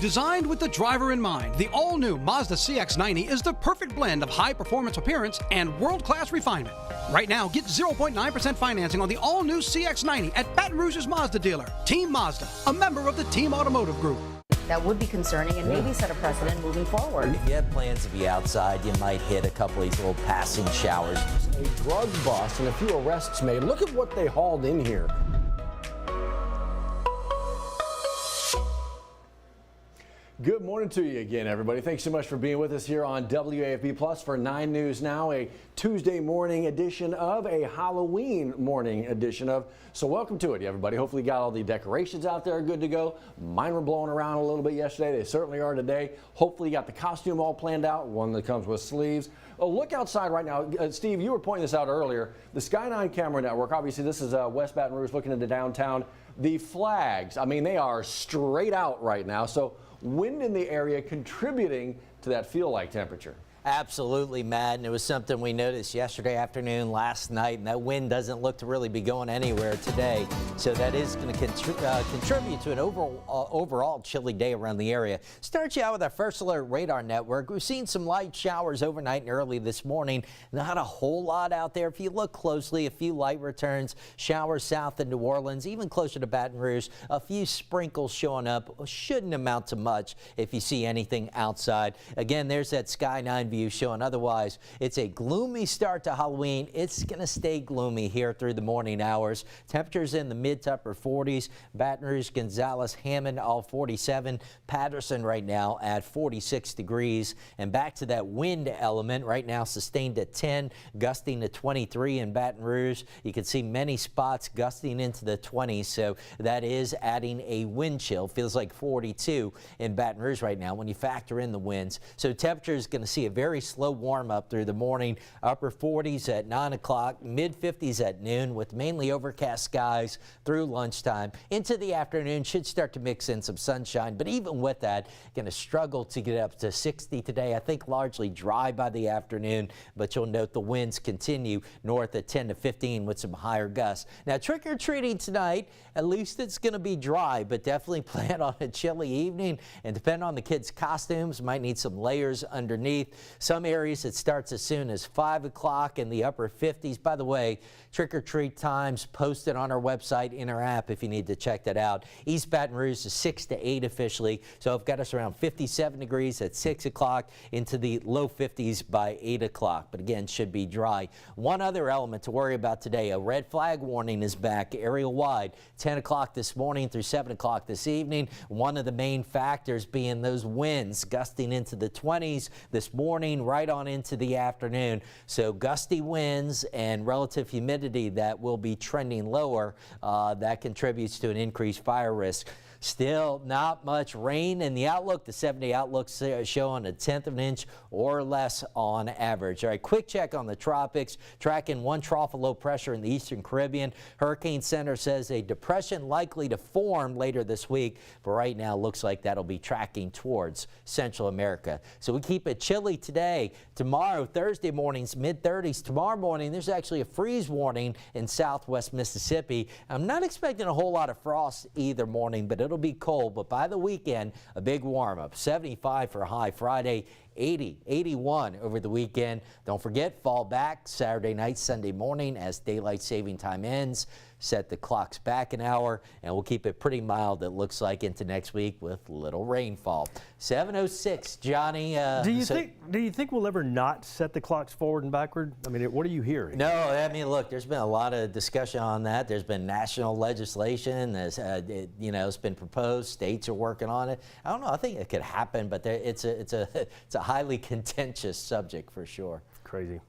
Designed with the driver in mind, the all-new Mazda CX-90 is the perfect blend of high-performance appearance and world-class refinement. Right now, get 0.9% financing on the all-new CX-90 at Baton Rouge's Mazda dealer. Team Mazda, a member of the Team Automotive Group. That would be concerning and maybe set a precedent moving forward. If you have plans to be outside, you might hit a couple of these little passing showers. A drug bust and a few arrests made. Look at what they hauled in here. Good morning to you again, everybody. Thanks so much for being with us here on WAFB Plus for 9 News Now, a Tuesday morning edition of, a Halloween morning edition of. So welcome to it, everybody. Hopefully you got all the decorations out there good to go. Mine were blowing around a little bit yesterday. They certainly are today. Hopefully you got the costume all planned out, one that comes with sleeves. Oh, look outside right now. Steve, you were pointing this out earlier. The Sky 9 camera network, obviously this is West Baton Rouge looking into downtown. The flags, I mean, they are straight out right now. So wind in the area contributing to that feel-like temperature. Absolutely, Matt, and it was something we noticed yesterday afternoon, last night, and that wind doesn't look to really be going anywhere today. So that is going to contribute to an overall chilly day around the area. Start you out with our first alert radar network. We've seen some light showers overnight and early this morning. Not a whole lot out there. If you look closely, a few light returns, showers south of New Orleans, even closer to Baton Rouge. A few sprinkles showing up. Shouldn't amount to much if you see anything outside. Again, there's that Sky 9 view showing otherwise. It's a gloomy start to Halloween. It's going to stay gloomy here through the morning hours. Temperatures in the mid to upper 40s. Baton Rouge, Gonzales, Hammond all 47. Patterson right now at 46 degrees. And back to that wind element right now sustained at 10, gusting to 23 in Baton Rouge. You can see many spots gusting into the 20s, so that is adding a wind chill. Feels like 42 in Baton Rouge right now when you factor in the winds. So temperature is going to see a very slow warm up through the morning. Upper 40s at 9 o'clock, mid 50s at noon with mainly overcast skies through lunchtime. Into the afternoon should start to mix in some sunshine, but even with that, going to struggle to get up to 60 today. I think largely dry by the afternoon, but you'll note the winds continue north at 10 to 15 with some higher gusts. Now trick-or-treating tonight, at least it's going to be dry, but definitely plan on a chilly evening, and depending on the kids' costumes, might need some layers underneath. Some areas it starts as soon as 5 o'clock in the upper 50s. By the way, trick-or-treat times posted on our website, in our app, if you need to check that out. East Baton Rouge is 6 to 8 officially, so I've got us around 57 degrees at 6 o'clock into the low 50s by 8 o'clock. But again, should be dry. One other element to worry about today, a red flag warning is back area-wide. 10 o'clock this morning through 7 o'clock this evening. One of the main factors being those winds gusting into the 20s this morning, right on into the afternoon. So gusty winds and relative humidity that will be trending lower. That contributes to an increased fire risk. Still not much rain in the outlook. The 7-day outlook showing 1/10 of an inch or less on average. All right, quick check on the tropics. Tracking one trough of low pressure in the eastern Caribbean. Hurricane Center says a depression likely to form later this week, but right now looks like that'll be tracking towards Central America. So we keep it chilly today. Tomorrow, Thursday mornings, mid-30s. Tomorrow morning, there's actually a freeze warning in southwest Mississippi. I'm not expecting a whole lot of frost either morning, but it'll be cold. But by the weekend, a big warm up. 75 for a high Friday, 80, 81 over the weekend. Don't forget, fall back Saturday night, Sunday morning as daylight saving time ends. Set the clocks back an hour, and we'll keep it pretty mild, it looks like, into next week with little rainfall. 7:06, Johnny. Do you think we'll ever not set the clocks forward and backward? I mean, what are you hearing? No, I mean, look, there's been a lot of discussion on that. There's been national legislation. There's, it's been proposed. States are working on it. I don't know. I think it could happen, but it's a highly contentious subject for sure. Crazy.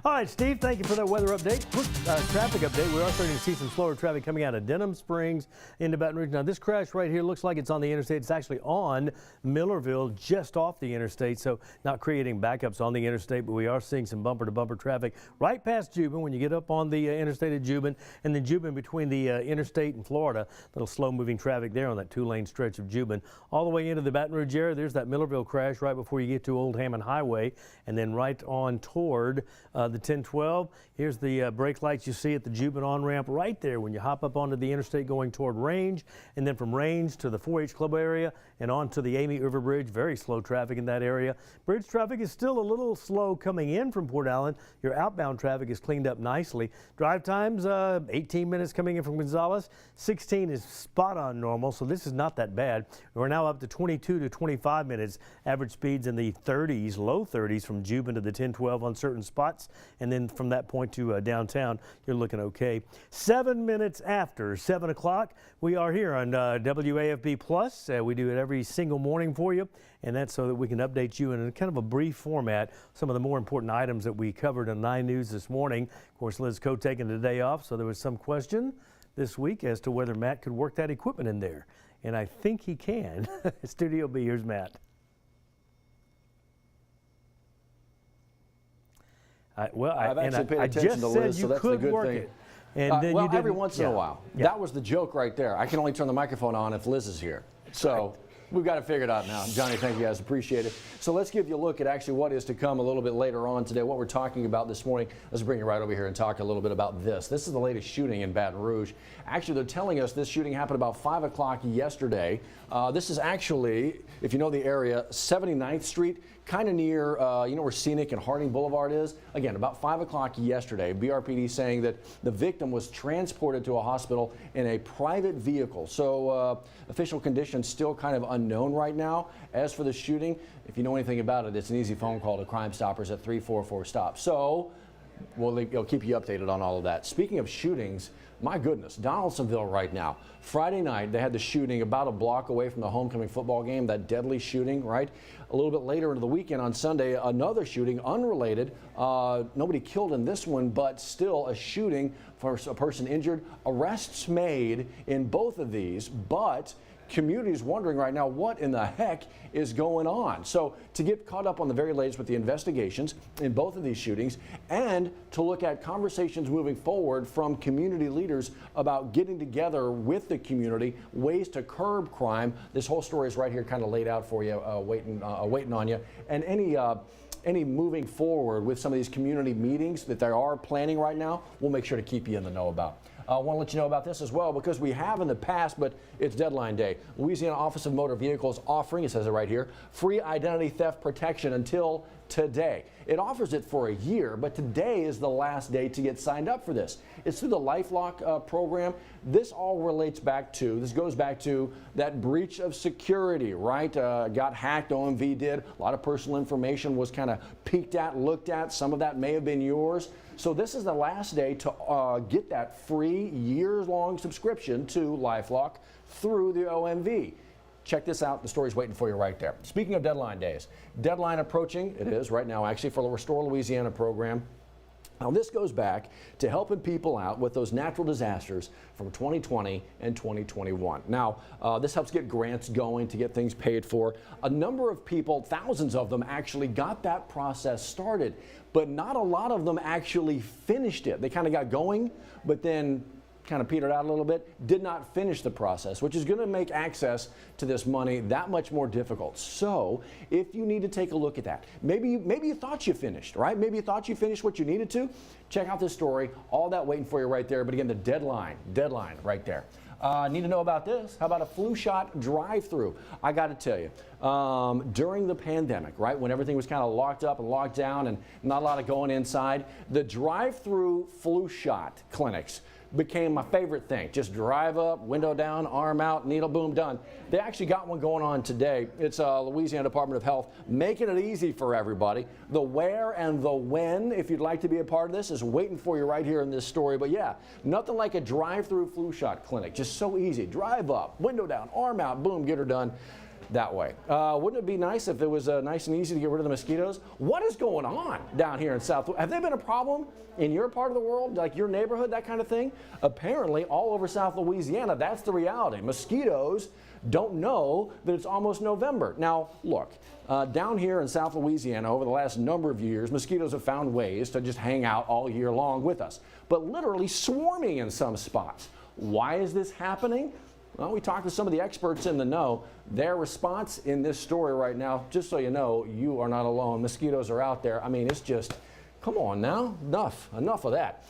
All right, Steve, thank you for that weather update. Quick traffic update. We are starting to see some slower traffic coming out of Denham Springs into Baton Rouge. Now, this crash right here looks like it's on the interstate. It's actually on Millerville, just off the interstate, so not creating backups on the interstate, but we are seeing some bumper-to-bumper traffic right past Jubin when you get up on the interstate at Jubin, and then Jubin between the interstate and Florida. Little slow-moving traffic there on that 2-lane stretch of Jubin. All the way into the Baton Rouge area, there's that Millerville crash right before you get to Old Hammond Highway, and then right on toward the 1012. Here's the brake lights you see at the Jubin on-ramp right there when you hop up onto the interstate going toward Range, and then from Range to the 4-H Club area and on to the Amy River Bridge. Very slow traffic in that area. Bridge traffic is still a little slow coming in from Port Allen. Your outbound traffic is cleaned up nicely. Drive times, 18 minutes coming in from Gonzales. 16 is spot on normal, so this is not that bad. We're now up to 22 to 25 minutes. Average speeds in the 30s, low 30s from Jubin to the 1012 on certain spots, and then from that point to downtown, you're looking okay. 7 minutes after 7 o'clock, we are here on WAFB Plus. We do it every single morning for you, and that's so that we can update you in kind of a brief format some of the more important items that we covered in 9 News this morning. Of course, Liz Coe taking the day off, so there was some question this week as to whether Matt could work that equipment in there, and I think he can. Studio B, here's Matt. I've actually paid attention to Liz, so that's the good thing. And then well, every once in a while. Yeah. That was the joke right there. I can only turn the microphone on if Liz is here. So we've got it figured out now. Johnny, thank you guys. Appreciate it. So let's give you a look at actually what is to come a little bit later on today, what we're talking about this morning. Let's bring you right over here and talk a little bit about this. This is the latest shooting in Baton Rouge. Actually, they're telling us this shooting happened about 5 o'clock yesterday. This is actually, if you know the area, 79th Street, kind of near, you know where Scenic and Harding Boulevard is? Again, about 5 o'clock yesterday, BRPD saying that the victim was transported to a hospital in a private vehicle. So official conditions still kind of unknown right now. As for the shooting, if you know anything about it, it's an easy phone call to Crime Stoppers at 344-STOP. So we'll keep you updated on all of that. Speaking of shootings, my goodness, Donaldsonville right now. Friday night, they had the shooting about a block away from the homecoming football game, that deadly shooting, right? A little bit later into the weekend on Sunday, another shooting, unrelated. Nobody killed in this one, but still a shooting for a person injured. Arrests made in both of these, but community's wondering right now what in the heck is going on. So to get caught up on the very latest with the investigations in both of these shootings and to look at conversations moving forward from community leaders about getting together with the community, ways to curb crime. This whole story is right here kind of laid out for you, waiting on you. And any moving forward with some of these community meetings that they are planning right now, we'll make sure to keep you in the know about. I want to let you know about this as well because we have in the past, but it's deadline day. Louisiana Office of Motor Vehicles offering, it says it right here, free identity theft protection until today. It offers it for a year, but today is the last day to get signed up for this. It's through the LifeLock program. This all relates back to, this goes back to that breach of security, right? Got hacked, OMV did. A lot of personal information was kind of peeked at, looked at. Some of that may have been yours. So this is the last day to get that free years-long subscription to LifeLock through the OMV. Check this out. The story's waiting for you right there. Speaking of deadline days, deadline approaching, it is right now actually for the Restore Louisiana program. Now this goes back to helping people out with those natural disasters from 2020 and 2021. Now this helps get grants going to get things paid for. A number of people, thousands of them actually got that process started, but not a lot of them actually finished it. They kind of got going, but then kind of petered out a little bit, did not finish the process, which is going to make access to this money that much more difficult. So if you need to take a look at that, maybe you thought you finished, right? Maybe you thought you finished what you needed to. Check out this story, all that waiting for you right there. But again, the deadline right there. Need to know about this? How about a flu shot drive-through? I got to tell you, during the pandemic, right, when everything was kind of locked up and locked down and not a lot of going inside, the drive-through flu shot clinics became my favorite thing. Just drive up, window down, arm out, needle, boom, done. They actually got one going on today. It's Louisiana Department of Health making it easy for everybody. The where and the when, if you'd like to be a part of this, is waiting for you right here in this story. But yeah, nothing like a drive-through flu shot clinic. Just so easy. Drive up, window down, arm out, boom, get her done that way. Wouldn't it be nice if it was nice and easy to get rid of the mosquitoes? What is going on down here in South? Have they been a problem in your part of the world, like your neighborhood, that kind of thing? Apparently, all over South Louisiana, that's the reality. Mosquitoes don't know that it's almost November. Now, look, down here in South Louisiana, over the last number of years, mosquitoes have found ways to just hang out all year long with us, but literally swarming in some spots. Why is this happening? Well, we talked to some of the experts in the know. Their response in this story right now, just so you know, you are not alone. Mosquitoes are out there. I mean, it's just Come on now, enough of that.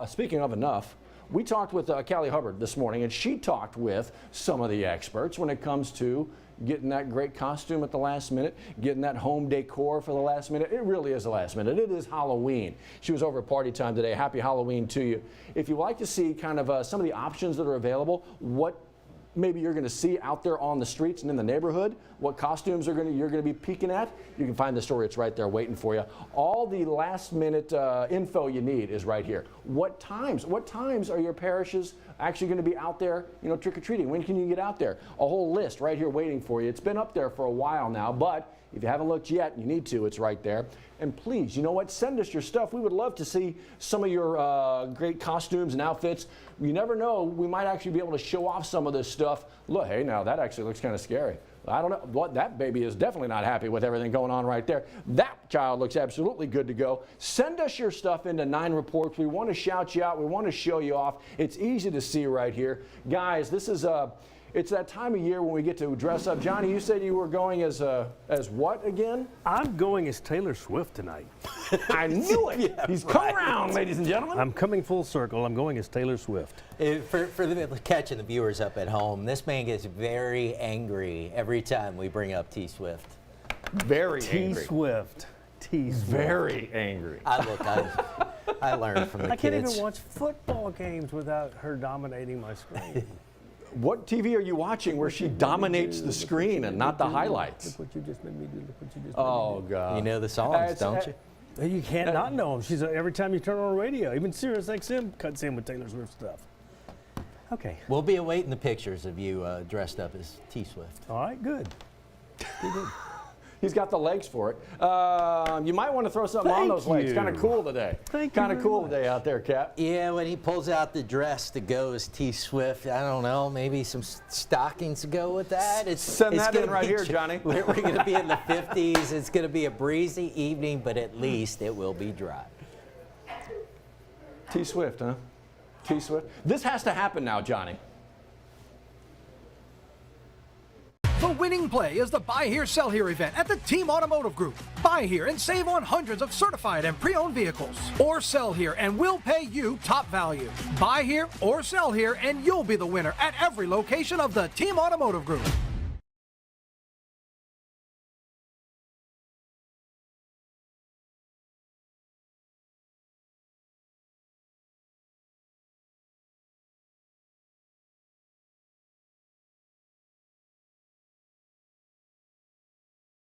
Speaking of enough, we talked with Callie Hubbard this morning, and she talked with some of the experts when it comes to getting that great costume at the last minute, getting that home decor for the last minute. It really is the last minute. It is Halloween. She was over at Party Time today. Happy Halloween to you. If you'd like to see kind of some of the options that are available, what maybe you're going to see out there on the streets and in the neighborhood, what costumes you're going to be peeking at, you can find the story. It's right there waiting for you. All the last minute info you need is right here. What times are your parishes actually going to be out there, trick-or-treating? When can you get out there? A whole list right here waiting for you. It's been up there for a while now, but if you haven't looked yet, you need to. It's right there. And please, you know what? Send us your stuff. We would love to see some of your great costumes and outfits. You never know. We might actually be able to show off some of this stuff. Look, hey, now that actually looks kind of scary. I don't know. What, that baby is definitely not happy with everything going on right there. That child looks absolutely good to go. Send us your stuff into 9 Reports. We want to shout you out. We want to show you off. It's easy to see right here. Guys, this is it's that time of year when we get to dress up. Johnny, you said you were going as what again? I'm going as Taylor Swift tonight. I knew it. Yeah, He's come around, ladies and gentlemen. I'm coming full circle. I'm going as Taylor Swift. For the catching the viewers up at home, this man gets very angry every time we bring up T Swift. Very angry. T-Swift. T-Swift. Very angry. I learned from the I kids. can't even watch football games without her dominating my screen. What TV are you watching where she dominates the screen and not the highlights? Look what you just made me do. Look what you just Oh, God. You know the songs, don't you? You can't not know them. She's every time you turn on the radio. Even Sirius XM cuts in with Taylor Swift stuff. Okay. We'll be awaiting the pictures of you dressed up as T Swift. All right, good. Good. He's got the legs for it. You might want to throw something on those legs. Kind of cool today. Kind of cool today out there, Cap. Yeah, when he pulls out the dress to go as T Swift, I don't know, maybe some stockings to go with that. Send that in right here, Johnny. We're going to be in the 50s. It's going to be a breezy evening, but at least it will be dry. T Swift, huh? T Swift. This has to happen now, Johnny. The winning play is the Buy Here, Sell Here event at the Team Automotive Group. Buy here and save on hundreds of certified and pre-owned vehicles. Or sell here and we'll pay you top value. Buy here or sell here and you'll be the winner at every location of the Team Automotive Group.